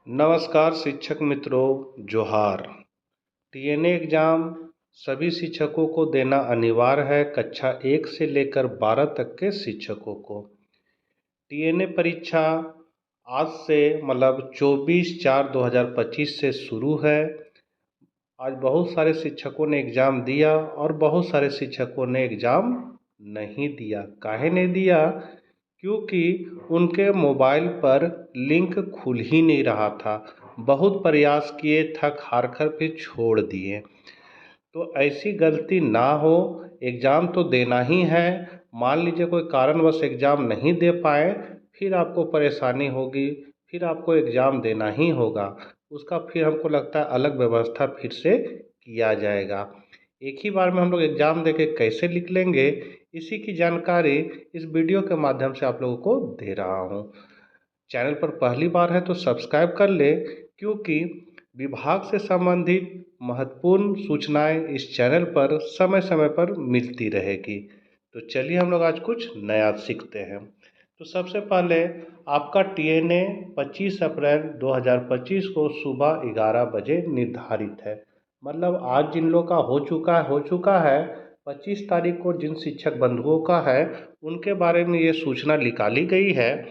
नमस्कार शिक्षक मित्रों, जोहार। टीएनए एग्ज़ाम सभी शिक्षकों को देना अनिवार्य है। कक्षा 1 से लेकर 12 तक के शिक्षकों को टीएनए परीक्षा आज से 24/4/2025 से शुरू है। आज बहुत सारे शिक्षकों ने एग्ज़ाम दिया और बहुत सारे शिक्षकों ने एग्ज़ाम नहीं दिया। काहे नहीं दिया? क्योंकि उनके मोबाइल पर लिंक खुल ही नहीं रहा था। बहुत प्रयास किए, थक हार कर फिर छोड़ दिए। तो ऐसी गलती ना हो, एग्ज़ाम तो देना ही है। मान लीजिए कोई कारणवश एग्ज़ाम नहीं दे पाए, फिर आपको परेशानी होगी, फिर आपको एग्ज़ाम देना ही होगा। उसका फिर हमको लगता है अलग व्यवस्था फिर से किया जाएगा। एक ही बार में हम लोग एग्ज़ाम दे के कैसे लिख लेंगे, इसी की जानकारी इस वीडियो के माध्यम से आप लोगों को दे रहा हूँ। चैनल पर पहली बार है तो सब्सक्राइब कर ले, क्योंकि विभाग से संबंधित महत्वपूर्ण सूचनाएं इस चैनल पर समय समय पर मिलती रहेगी। तो चलिए हम लोग आज कुछ नया सीखते हैं। तो सबसे पहले आपका टीएनए 25 अप्रैल 2025 को सुबह 11 बजे निर्धारित है। मतलब आज जिन लोगों का हो चुका है। 25 तारीख को जिन शिक्षक बंधुओं का है उनके बारे में ये सूचना निकाली गई है।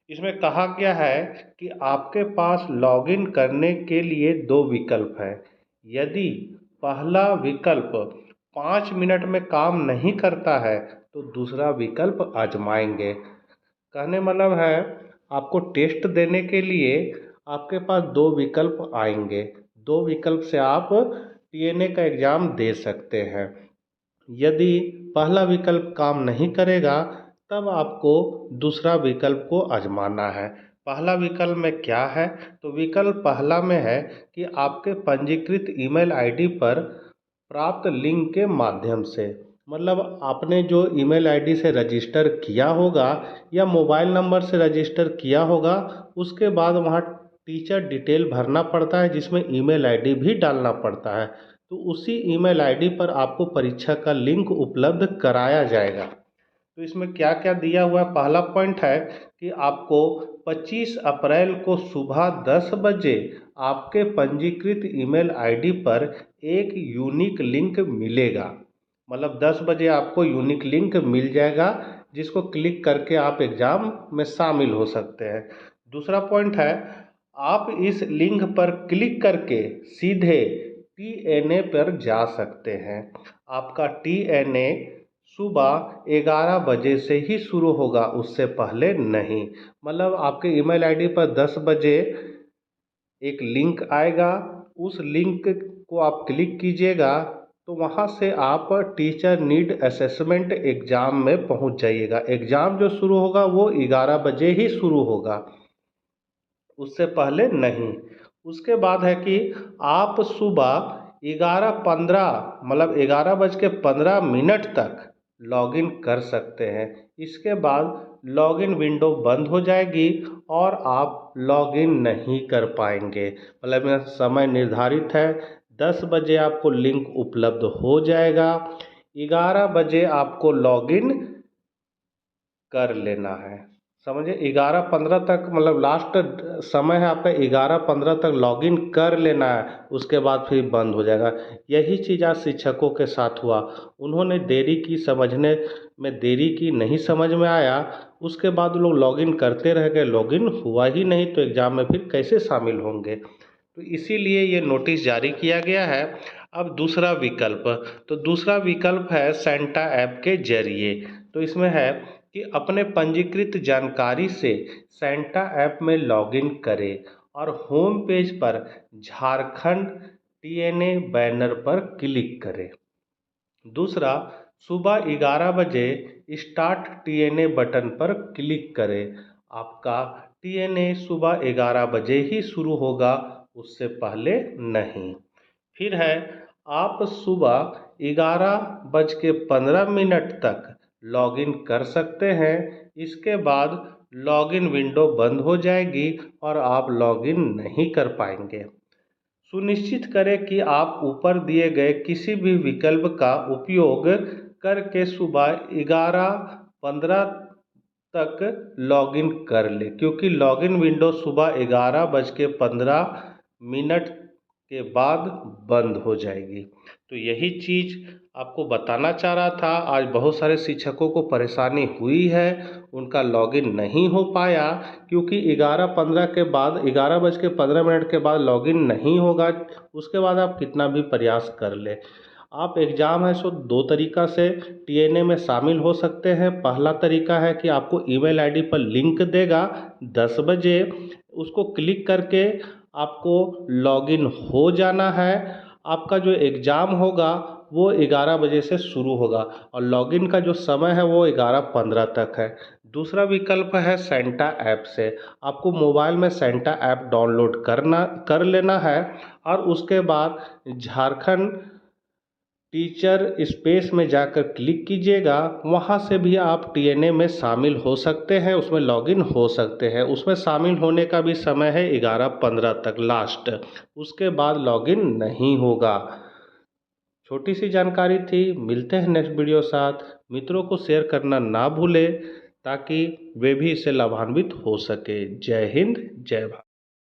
इसमें कहा गया है कि आपके पास लॉगिन करने के लिए दो विकल्प हैं। यदि पहला विकल्प 5 मिनट में काम नहीं करता है तो दूसरा विकल्प आजमाएंगे। कहने मतलब है, आपको टेस्ट देने के लिए आपके पास दो विकल्प आएंगे। दो विकल्प से आप टीएनए का एग्ज़ाम दे सकते हैं। यदि पहला विकल्प काम नहीं करेगा तब आपको दूसरा विकल्प को आजमाना है। पहला विकल्प में क्या है? तो विकल्प पहला में है कि आपके पंजीकृत ईमेल आईडी पर प्राप्त लिंक के माध्यम से, मतलब आपने जो ईमेल आईडी से रजिस्टर किया होगा या मोबाइल नंबर से रजिस्टर किया होगा, उसके बाद वहाँ टीचर डिटेल भरना पड़ता है जिसमें ईमेल आईडी भी डालना पड़ता है। तो उसी ईमेल आईडी पर आपको परीक्षा का लिंक उपलब्ध कराया जाएगा। तो इसमें क्या क्या दिया हुआ है? पहला पॉइंट है कि आपको 25 अप्रैल को सुबह 10 बजे आपके पंजीकृत ईमेल आईडी पर एक यूनिक लिंक मिलेगा। मतलब 10 बजे आपको यूनिक लिंक मिल जाएगा, जिसको क्लिक करके आप एग्ज़ाम में शामिल हो सकते हैं। दूसरा पॉइंट है, आप इस लिंक पर क्लिक करके सीधे टीएनए पर जा सकते हैं। आपका टीएनए सुबह 11 बजे से ही शुरू होगा, उससे पहले नहीं। मतलब आपके ईमेल आईडी पर 10 बजे एक लिंक आएगा, उस लिंक को आप क्लिक कीजिएगा तो वहाँ से आप टीचर नीड असेसमेंट एग्ज़ाम में पहुँच जाइएगा। एग्ज़ाम जो शुरू होगा वो 11 बजे ही शुरू होगा, उससे पहले नहीं। उसके बाद है कि आप सुबह 11:15 मतलब 11:15 तक लॉगिन कर सकते हैं। इसके बाद लॉगिन विंडो बंद हो जाएगी और आप लॉगिन नहीं कर पाएंगे। मतलब यह समय निर्धारित है, 10 बजे आपको लिंक उपलब्ध हो जाएगा, 11 बजे आपको लॉगिन कर लेना है। समझे? 11:15 तक मतलब लास्ट समय है आपका, 11:15 तक लॉगिन कर लेना है, उसके बाद फिर बंद हो जाएगा। यही चीज़ आज शिक्षकों के साथ हुआ। उन्होंने देरी की, समझने में देरी की, नहीं समझ में आया, उसके बाद लोग लॉगिन करते रह गए, लॉगिन हुआ ही नहीं तो एग्ज़ाम में फिर कैसे शामिल होंगे। तो इसीलिए ये नोटिस जारी किया गया है। अब दूसरा विकल्प, तो दूसरा विकल्प है सेंटा ऐप के जरिए। तो इसमें है कि अपने पंजीकृत जानकारी से सेंटा ऐप में लॉगिन करें और होम पेज पर झारखंड टीएनए बैनर पर क्लिक करें। दूसरा, सुबह 11 बजे स्टार्ट टीएनए बटन पर क्लिक करें। आपका टीएनए सुबह 11 बजे ही शुरू होगा, उससे पहले नहीं। फिर है, आप सुबह 11:15 तक लॉगिन कर सकते हैं। इसके बाद लॉगिन विंडो बंद हो जाएगी और आप लॉगिन नहीं कर पाएंगे। सुनिश्चित करें कि आप ऊपर दिए गए किसी भी विकल्प का उपयोग करके सुबह 11:15 तक लॉगिन कर ले, क्योंकि लॉगिन विंडो सुबह 11:15 के बाद बंद हो जाएगी। तो यही चीज़ आपको बताना चाह रहा था। आज बहुत सारे शिक्षकों को परेशानी हुई है, उनका लॉगिन नहीं हो पाया, क्योंकि 11:15 के बाद 11:15 के बाद लॉगिन नहीं होगा। उसके बाद आप कितना भी प्रयास कर ले, आप एग्ज़ाम है सो दो तरीक़ा से टीएनए में शामिल हो सकते हैं। पहला तरीका है कि आपको ईमेल आईडी पर लिंक देगा 10 बजे, उसको क्लिक करके आपको लॉगिन हो जाना है। आपका जो एग्ज़ाम होगा वो 11 बजे से शुरू होगा और लॉगिन का जो समय है वो 11:15 तक है। दूसरा विकल्प है सेंटा ऐप से। आपको मोबाइल में सेंटा ऐप डाउनलोड कर लेना है और उसके बाद झारखंड टीचर स्पेस में जाकर क्लिक कीजिएगा। वहाँ से भी आप टीएनए में शामिल हो सकते हैं, उसमें लॉगिन हो सकते हैं। उसमें शामिल होने का भी समय है 11:15 तक लास्ट, उसके बाद लॉगिन नहीं होगा। छोटी सी जानकारी थी। मिलते हैं नेक्स्ट वीडियो साथ। मित्रों को शेयर करना ना भूलें ताकि वे भी इससे लाभान्वित हो सके। जय हिंद, जय भारत।